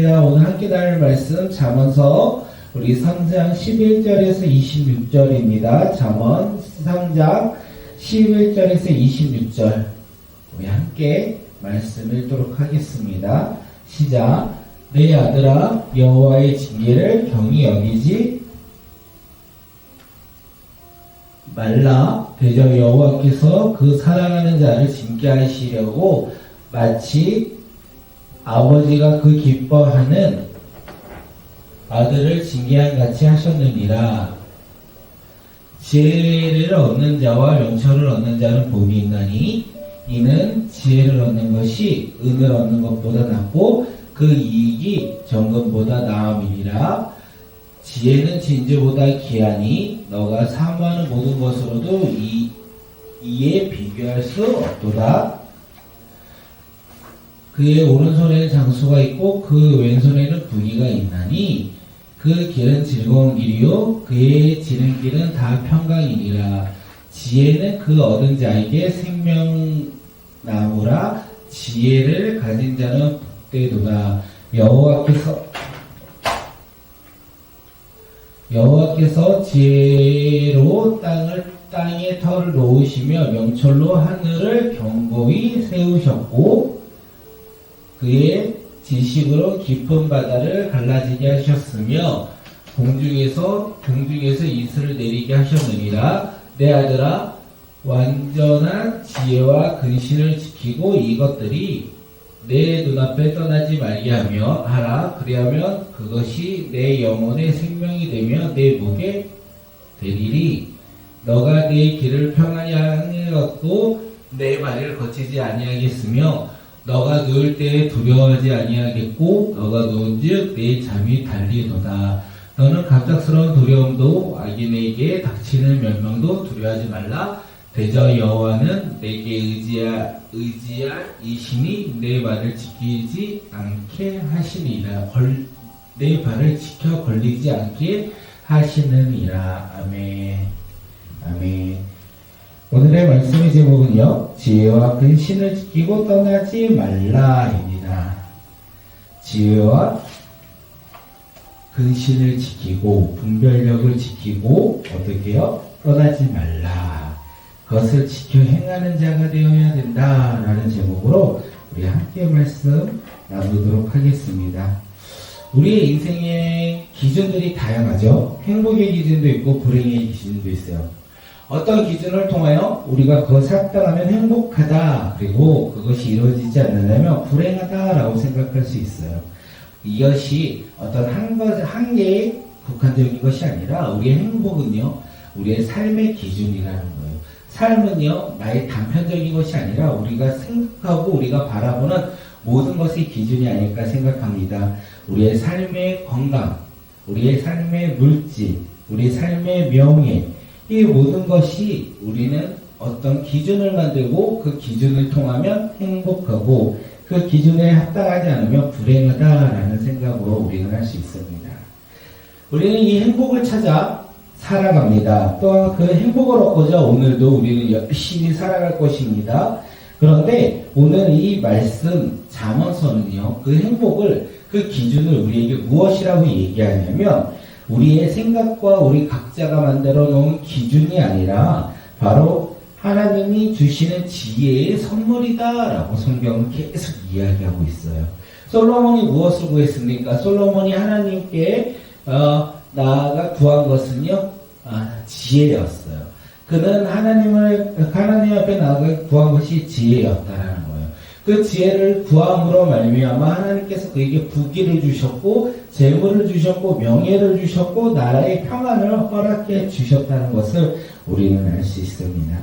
오늘 함께 나눌 말씀 잠언서 우리 3장 11절에서 26절입니다. 잠언 3장 11절에서 26절 우리 함께 말씀 읽도록 하겠습니다. 시작. 내 아들아 여호와의 징계를 경히 여기지 말라. 대저 여호와께서 그 사랑하는 자를 징계하시려고 마치 아버지가 그 기뻐하는 아들을 징계한 같이 하셨느니라. 지혜를 얻는 자와 명철을 얻는 자는 복이 있나니 이는 지혜를 얻는 것이 은을 얻는 것보다 낫고 그 이익이 정금보다 나음이니라. 지혜는 진주보다 귀하니 너가 사모하는 모든 것으로도 이에 비교할 수 없도다. 그의 오른손에는 장수가 있고 그 왼손에는 부귀가 있나니 그 길은 즐거운 길이요 그의 지는 길은 다 평강이니라. 지혜는 그 얻은 자에게 생명나무라. 지혜를 가진 자는 복되도다. 여호와께서 지혜로 땅에 터를 놓으시며 명철로 하늘을 견고히 세우셨고 그의 지식으로 깊은 바다를 갈라지게 하셨으며 공중에서 이슬을 내리게 하셨느니라. 내 아들아 완전한 지혜와 근신을 지키고 이것들이 내 눈앞에 떠나지 말게 하라. 그리하면 그것이 내 영혼의 생명이 되며 내 목에 되리리. 너가 내 길을 평안히 하는 것도 내 말을 거치지 아니하겠으며 너가 누울 때에 두려워하지 아니하겠고 너가 누운즉 내 잠이 달리도다. 너는 갑작스러운 두려움도 악인에게 닥치는 멸망도 두려워하지 말라. 대저 여호와는 내게 의지할 이신이 내 말을 지키지 않게 하시니라. 내 발을 지켜 걸리지 않게 하시느니라. 아멘. 아멘. 오늘의 말씀의 제목은요, 지혜와 근신을 지키고 떠나지 말라입니다. 지혜와 근신을 지키고 분별력을 지키고 어떻게요? 떠나지 말라. 그것을 지켜 행하는 자가 되어야 된다라는 제목으로 우리 함께 말씀 나누도록 하겠습니다. 우리의 인생의 기준들이 다양하죠. 행복의 기준도 있고 불행의 기준도 있어요. 어떤 기준을 통하여 우리가 그것을 합당하면 행복하다, 그리고 그것이 이루어지지 않는다면 불행하다라고 생각할 수 있어요. 이것이 어떤 한 개의 국한적인 것이 아니라 우리의 행복은요, 우리의 삶의 기준이라는 거예요. 삶은요, 나의 단편적인 것이 아니라 우리가 생각하고 우리가 바라보는 모든 것의 기준이 아닐까 생각합니다. 우리의 삶의 건강, 우리의 삶의 물질, 우리의 삶의 명예, 이 모든 것이 우리는 어떤 기준을 만들고 그 기준을 통하면 행복하고 그 기준에 합당하지 않으면 불행하다라는 생각으로 우리는 할 수 있습니다. 우리는 이 행복을 찾아 살아갑니다. 또한 그 행복을 얻고자 오늘도 우리는 열심히 살아갈 것입니다. 그런데 오늘 이 말씀 잠언서는요, 그 행복을, 그 기준을 우리에게 무엇이라고 얘기하냐면 우리의 생각과 우리 각자가 만들어 놓은 기준이 아니라 바로 하나님이 주시는 지혜의 선물이다라고 성경은 계속 이야기하고 있어요. 솔로몬이 무엇을 구했습니까? 솔로몬이 하나님께 나아가 구한 것은요, 지혜였어요. 그는 하나님 앞에 나아가 구한 것이 지혜였다라는 거예요. 그 지혜를 구함으로 말미암아 하나님께서 그에게 부귀를 주셨고 재물을 주셨고 명예를 주셨고 나라의 평안을 허락해 주셨다는 것을 우리는 알 수 있습니다.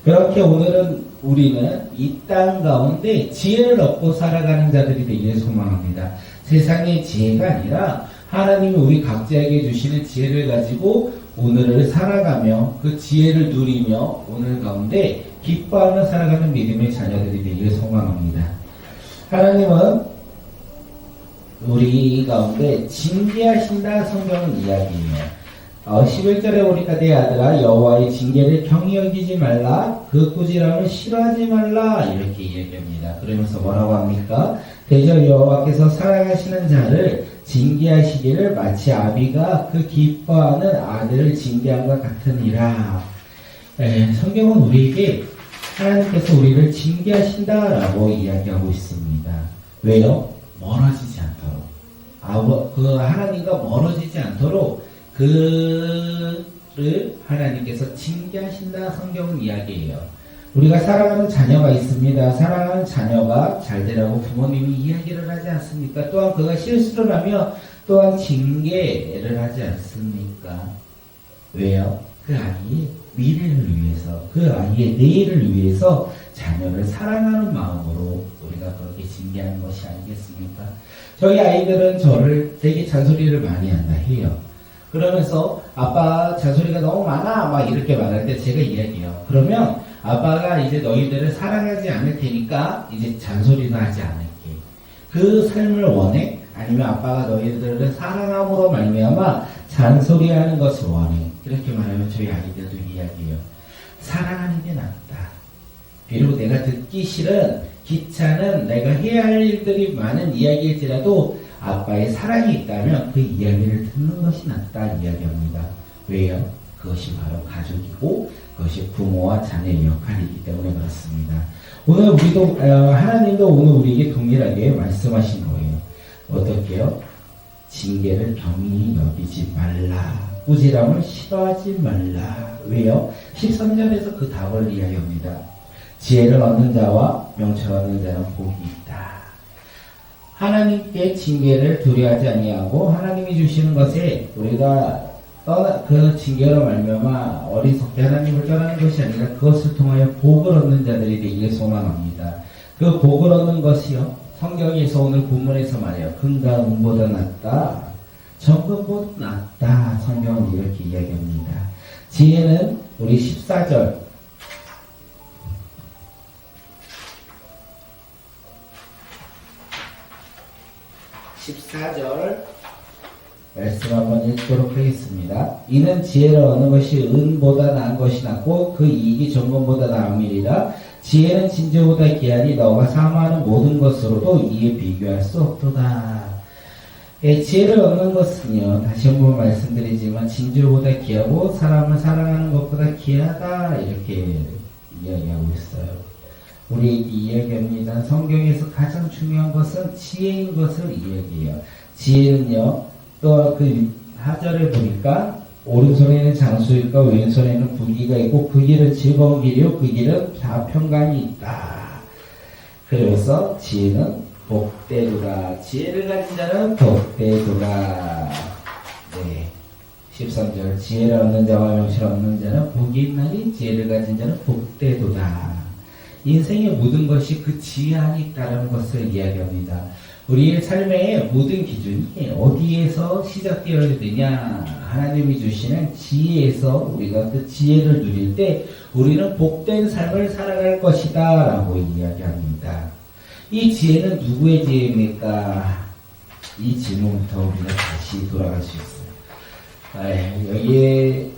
그렇게 오늘은 우리는 이 땅 가운데 지혜를 얻고 살아가는 자들이 되기를 소망합니다. 세상의 지혜가 아니라 하나님이 우리 각자에게 주시는 지혜를 가지고 오늘을 살아가며 그 지혜를 누리며 오늘 가운데 기뻐하며 살아가는 믿음의 자녀들이 되기를 소망합니다. 하나님은 우리 가운데 징계하신다 성경은 이야기해요. 11절에 보니까 내 아들아 여호와의 징계를 경히 여기지 말라. 그 꾸지람을 싫어하지 말라. 이렇게 이야기합니다. 그러면서 뭐라고 합니까? 대저 여호와께서 사랑하시는 자를 징계하시기를 마치 아비가 그 기뻐하는 아들을 징계한 것 같으니라. 성경은 우리에게 하나님께서 우리를 징계하신다라고 이야기하고 있습니다. 왜요? 멀어지지 않도록. 그 하나님과 멀어지지 않도록 그를 하나님께서 징계하신다 성경은 이야기해요. 우리가 사랑하는 자녀가 있습니다. 사랑하는 자녀가 잘 되라고 부모님이 이야기를 하지 않습니까? 또한 그가 실수를 하며 또한 징계를 하지 않습니까? 왜요? 그 아이의 미래를 위해서, 그 아이의 내일을 위해서 자녀를 사랑하는 마음으로 우리가 그렇게 징계하는 것이 아니겠습니까? 저희 아이들은 저를 되게 잔소리를 많이 한다 해요. 그러면서 아빠 잔소리가 너무 많아 막 이렇게 말할 때 제가 이야기해요. 그러면 아빠가 이제 너희들을 사랑하지 않을 테니까 이제 잔소리도 하지 않을게. 그 삶을 원해? 아니면 아빠가 너희들을 사랑함으로 말미암아 잔소리하는 것을 원해? 이렇게 말하면 저희 아이들도 이야기해요. 사랑하는 게 낫다. 비록 내가 듣기 싫은 귀찮은 내가 해야 할 일들이 많은 이야기일지라도 아빠의 사랑이 있다면 그 이야기를 듣는 것이 낫다 이야기합니다. 왜요? 그것이 바로 가족이고 그것이 부모와 자녀의 역할이기 때문에 그렇습니다. 오늘 우리도 하나님도 오늘 우리에게 동일하게 말씀하신 거예요. 어떻게요? 징계를 경히 여기지 말라. 꾸지람을 싫어하지 말라. 왜요? 13절에서 그 답을 이야기합니다. 지혜를 얻는 자와 명철 얻는 자는 복이 있다. 하나님께 징계를 두려워하지 아니하고 하나님이 주시는 것에 우리가 그 징계로 말미암아 어리석게 하나님을 떠나는 것이 아니라 그것을 통하여 복을 얻는 자들이 되기를 소망합니다. 그 복을 얻는 것이요, 성경에서 오늘 본문에서 말해요. 금과 은보다 낫다, 정금보다 낫다. 성경은 이렇게 이야기합니다. 지혜는 우리 14절 말씀 한번 읽도록 하겠습니다. 이는 지혜를 얻는 것이 은보다 나은 것이 낫고 그 이익이 정금보다 나음이리라. 지혜는 진주보다 귀하니 너가 사모하는 모든 것으로도 이에 비교할 수 없도다. 지혜를 얻는 것은요, 다시 한번 말씀드리지만 진주보다 귀하고 사람을 사랑하는 것보다 귀하다 이렇게 이야기하고 있어요. 우리에게 이야기합니다. 성경에서 가장 중요한 것은 지혜인 것을 이야기해요. 지혜는요, 또 그 하절에 보니까 오른손에는 장수일까 왼손에는 부귀가 있고 그 길은 즐거운 길이요 그 길은 좌평강이 있다. 그래서 지혜는 복되도다. 지혜를 가진 자는 복되도다. 네. 13절 지혜를 얻는 자와 명철을 얻는 자는 복이 있나니 지혜를 가진 자는 복되도다. 인생의 모든 것이 그 지혜 안에 있다는 것을 이야기합니다. 우리의 삶의 모든 기준이 어디에서 시작되어야 되냐? 하나님이 주시는 지혜에서 우리가 그 지혜를 누릴 때 우리는 복된 삶을 살아갈 것이다 라고 이야기합니다. 이 지혜는 누구의 지혜입니까? 이 질문부터 우리가 다시 돌아갈 수 있어요. 여기에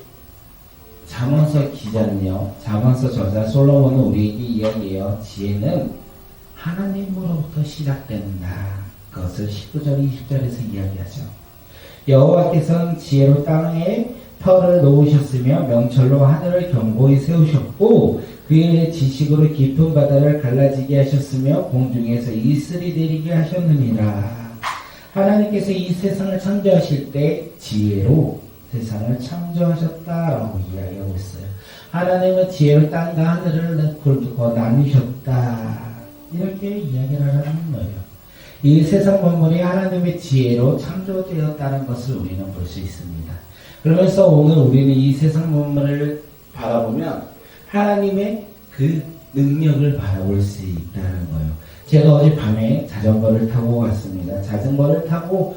잠언서 기자는요, 잠언서 저자 솔로몬은 우리에게 이야기해요. 지혜는 하나님으로부터 시작된다. 그것을 19절, 20절에서 이야기하죠. 여호와께서는 지혜로 땅에 터를 놓으셨으며 명철로 하늘을 견고히 세우셨고 그의 지식으로 깊은 바다를 갈라지게 하셨으며 공중에서 이슬이 내리게 하셨느니라. 하나님께서 이 세상을 창조하실 때 지혜로 세상을 창조하셨다라고 이야기하고 있어요. 하나님은 지혜로 땅과 하늘을 두고 나누셨다. 이렇게 이야기를 하는 거예요. 이 세상 만물이 하나님의 지혜로 창조되었다는 것을 우리는 볼 수 있습니다. 그러면서 오늘 우리는 이 세상 만물을 바라보면 하나님의 그 능력을 바라볼 수 있다는 거예요. 제가 어젯밤에 자전거를 타고 갔습니다. 자전거를 타고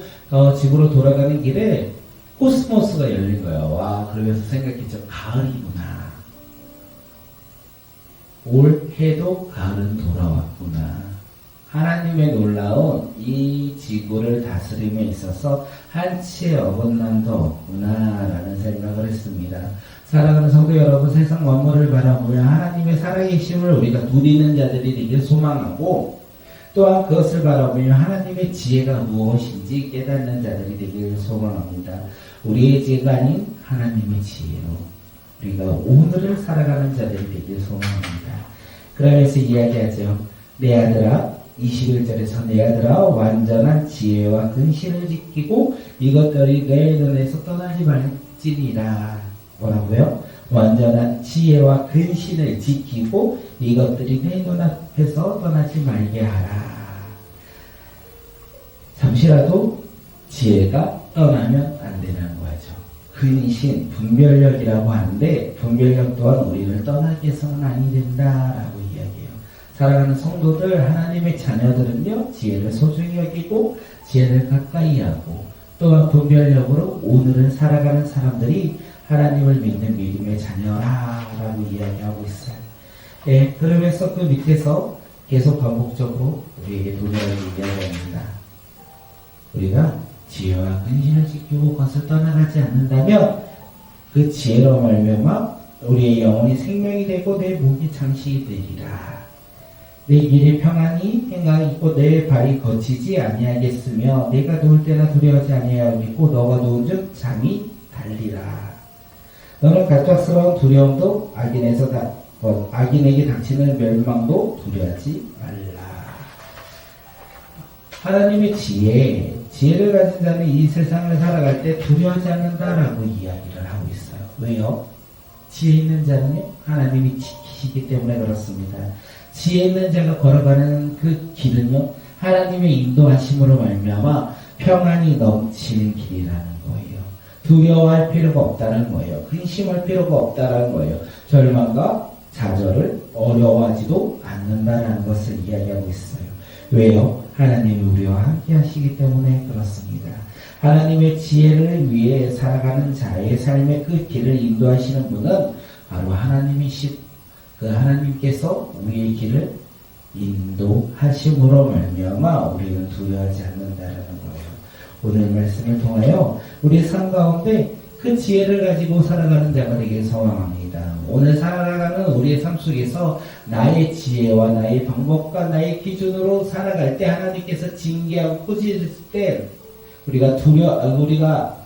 집으로 돌아가는 길에 코스모스가 열린 거예요. 와, 그러면서 생각했죠. 가을이구나. 올해도 가을은 돌아왔구나. 하나님의 놀라운 이 지구를 다스림에 있어서 한치의 어긋남도 없구나 라는 생각을 했습니다. 사랑하는 성도 여러분, 세상 만물을 바라보며 하나님의 살아계심을 우리가 누리는 자들이 되길 소망하고 또한 그것을 바라보며 하나님의 지혜가 무엇인지 깨닫는 자들이 되기를 소망합니다. 우리의 지혜가 아닌 하나님의 지혜로 우리가 오늘을 살아가는 자들이 되기를 소망합니다. 그러면서 이야기하죠. 내 아들아, 21절에서 내 아들아, 완전한 지혜와 근신을 지키고 이것들이 내 눈에서 떠나지 말지니라. 뭐라고요? 완전한 지혜와 근신을 지키고 이것들이 내 눈앞에서 떠나지 말게 하라. 잠시라도 지혜가 떠나면 안 되는 거죠. 근신, 분별력이라고 하는데 분별력 또한 우리를 떠나게 해서는 아니 된다라고 이야기해요. 사랑하는 성도들, 하나님의 자녀들은요, 지혜를 소중히 여기고 지혜를 가까이 하고 또한 분별력으로 오늘을 살아가는 사람들이 하나님을 믿는 믿음의 자녀라라고 이야기하고 있어요. 예, 그러면서 그 밑에서 계속 반복적으로 우리에게 도전을 이야기합니다. 우리가 지혜와 근신을 지키고 그것을 떠나가지 않는다면 그 지혜로 말미암아 우리의 영혼이 생명이 되고 내 목이 장식이 되리라. 내 길에 평안이 행강이 있고 내 발이 거치지 아니하겠으며 내가 누울 때나 두려워하지 아니하겠고 너가 누운즉 잠이 달리라. 너는 갑작스러운 두려움도 악인에게 닥치는 멸망도 두려워하지 말라. 하나님의 지혜를 가진 자는 이 세상을 살아갈 때 두려워하지 않는다라고 이야기를 하고 있어요. 왜요? 지혜 있는 자는요, 하나님이 지키시기 때문에 그렇습니다. 지혜 있는 자가 걸어가는 그 길은요, 하나님의 인도하심으로 말미암아 평안이 넘치는 길이라는 거예요. 두려워할 필요가 없다는 거예요. 근심할 필요가 없다는 거예요. 절망과 좌절을 어려워하지도 않는다는 것을 이야기하고 있어요. 왜요? 하나님이 우리와 함께 하시기 때문에 그렇습니다. 하나님의 지혜를 위해 살아가는 자의 삶의 그 길을 인도하시는 분은 바로 하나님이시고 그 하나님께서 우리의 길을 인도하심으로 말미암아 우리는 두려워하지 않는다라는 거예요. 오늘 말씀을 통하여 우리 삶 가운데 그 지혜를 가지고 살아가는 자가 되길 소망합니다. 오늘 살아가는 우리의 삶 속에서 나의 지혜와 나의 방법과 나의 기준으로 살아갈 때 하나님께서 징계하고 꾸짖을 때 우리가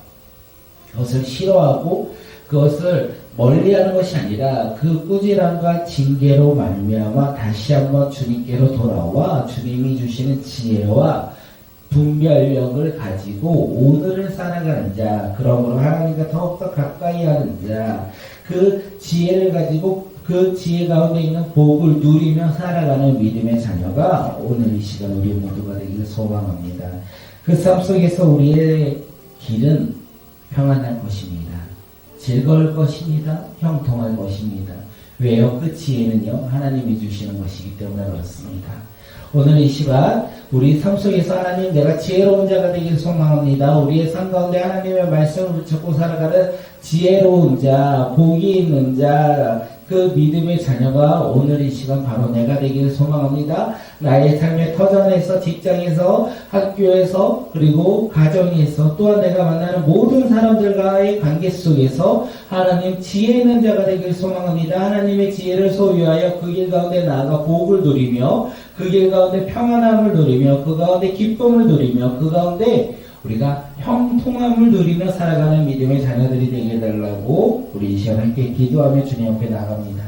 그것을 싫어하고 그것을 멀리하는 것이 아니라 그 꾸지람과 징계로 말미암아 다시 한번 주님께로 돌아와 주님이 주시는 지혜와 분별력을 가지고 오늘을 살아가는 자, 그러므로 하나님과 더욱더 가까이 하는 자, 그 지혜를 가지고 그 지혜 가운데 있는 복을 누리며 살아가는 믿음의 자녀가 오늘 이 시간 우리 모두가 되기를 소망합니다. 그 삶 속에서 우리의 길은 평안할 것입니다. 즐거울 것입니다. 형통할 것입니다. 왜요? 그 지혜는요, 하나님이 주시는 것이기 때문에 그렇습니다. 오늘 이 시간 우리 삶 속에서 하나님, 내가 지혜로운 자가 되길 소망합니다. 우리의 삶 가운데 하나님의 말씀을 붙잡고 살아가는 지혜로운 자, 복이 있는 자, 그 믿음의 자녀가 오늘 이 시간 바로 내가 되기를 소망합니다. 나의 삶의 터전에서, 직장에서, 학교에서, 그리고 가정에서, 또한 내가 만나는 모든 사람들과의 관계 속에서 하나님 지혜 있는 자가 되기를 소망합니다. 하나님의 지혜를 소유하여 그 길 가운데 나아가 복을 누리며 그 길 가운데 평안함을 누리며 그 가운데 기쁨을 누리며 그 가운데 우리가 형통함을 누리며 살아가는 믿음의 자녀들이 되게 해달라고 우리 이 시간 함께 기도하며 주님 앞에 나갑니다.